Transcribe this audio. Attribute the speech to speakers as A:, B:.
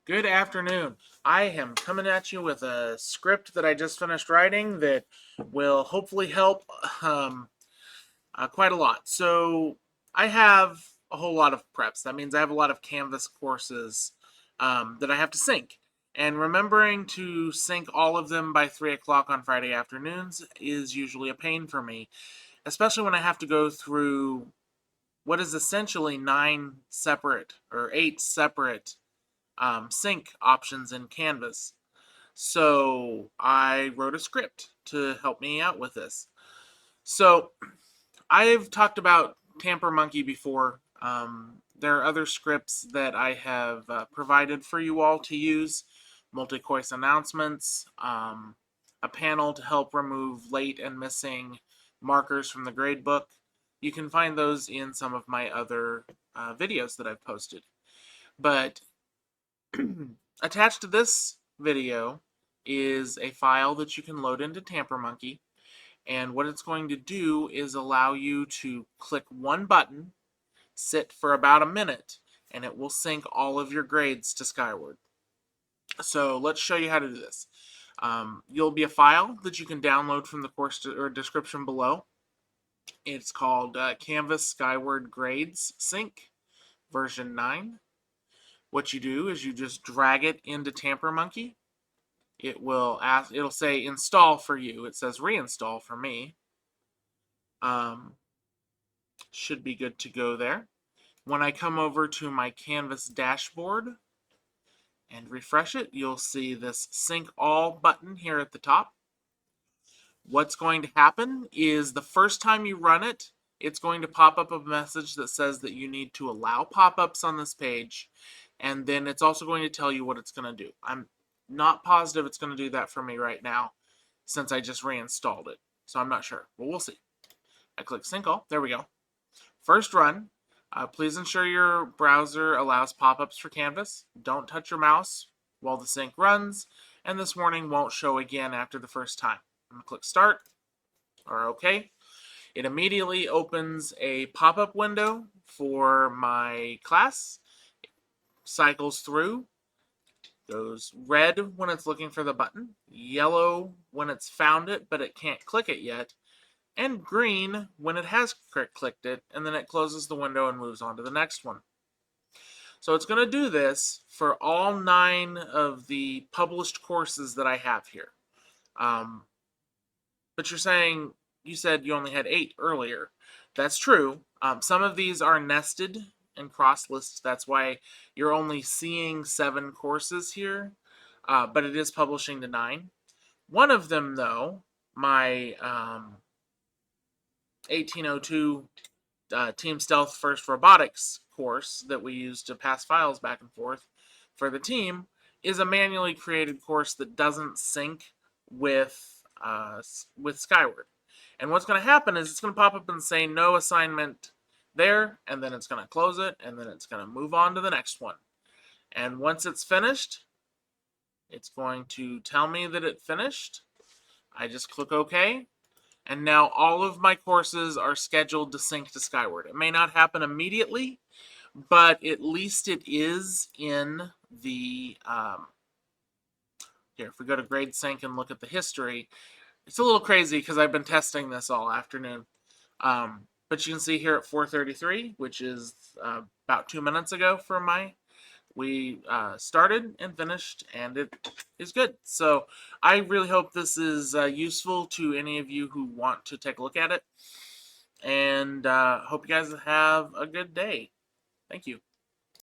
A: Good afternoon. I am coming at you with a script that I just finished writing that will hopefully help um, quite a lot. So, I have a whole lot of preps. That means I have a lot of Canvas courses that I have to sync. And remembering to sync all of them by 3 o'clock on Friday afternoons is usually a pain for me, especially when I have to go through what is essentially 8 separate sync options in Canvas. So I wrote a script to help me out with this. So I've talked about Tampermonkey before. There are other scripts that I have provided for you all to use. Multi-choice announcements, a panel to help remove late and missing markers from the gradebook. You can find those in some of my other videos that I've posted. But attached to this video is a file that you can load into Tampermonkey, and what it's going to do is allow you to click one button, sit for about a minute, and it will sync all of your grades to Skyward. So let's show you how to do this. You'll be a file that you can download from the course or description below. It's called Canvas Skyward Grades Sync version 9. What you do is you just drag it into Tampermonkey. It'll say install for you. It says reinstall for me. Should be good to go there. When I come over to my Canvas dashboard and refresh it, you'll see this sync all button here at the top. What's going to happen is the first time you run it, it's going to pop up a message that says that you need to allow pop-ups on this page, and then it's also going to tell you what it's going to do. I'm not positive it's going to do that for me right now since I just reinstalled it, so I'm not sure, but we'll see. I click sync all. There we go. First run. Please ensure your browser allows pop-ups for Canvas. Don't touch your mouse while the sync runs, and this warning won't show again after the first time. I'm going to click start or OK. It immediately opens a pop-up window for my class. It cycles through. Goes red when it's looking for the button, yellow when it's found it but it can't click it yet, and green when it has clicked it, and then it closes the window and moves on to the next one. So it's going to do this for all 9 of the published courses that I have here. But you said you only had 8 earlier. That's true. Some of these are nested and cross lists. That's why you're only seeing 7 courses here, but it is publishing to 9. One of them, though, my 1802 Team Stealth First Robotics course that we use to pass files back and forth for the team, is a manually created course that doesn't sync with Skyward. And what's going to happen is it's going to pop up and say no assignment there, and then it's going to close it, and then it's going to move on to the next one. And once it's finished, it's going to tell me that it finished. I just click OK, and now all of my courses are scheduled to sync to Skyward. It may not happen immediately, but at least it is in the here, if we go to grade sync and look at the history, it's a little crazy because I've been testing this all afternoon. But you can see here at 4:33, which is about 2 minutes ago we started and finished, and it is good. So I really hope this is useful to any of you who want to take a look at it. And hope you guys have a good day. Thank you.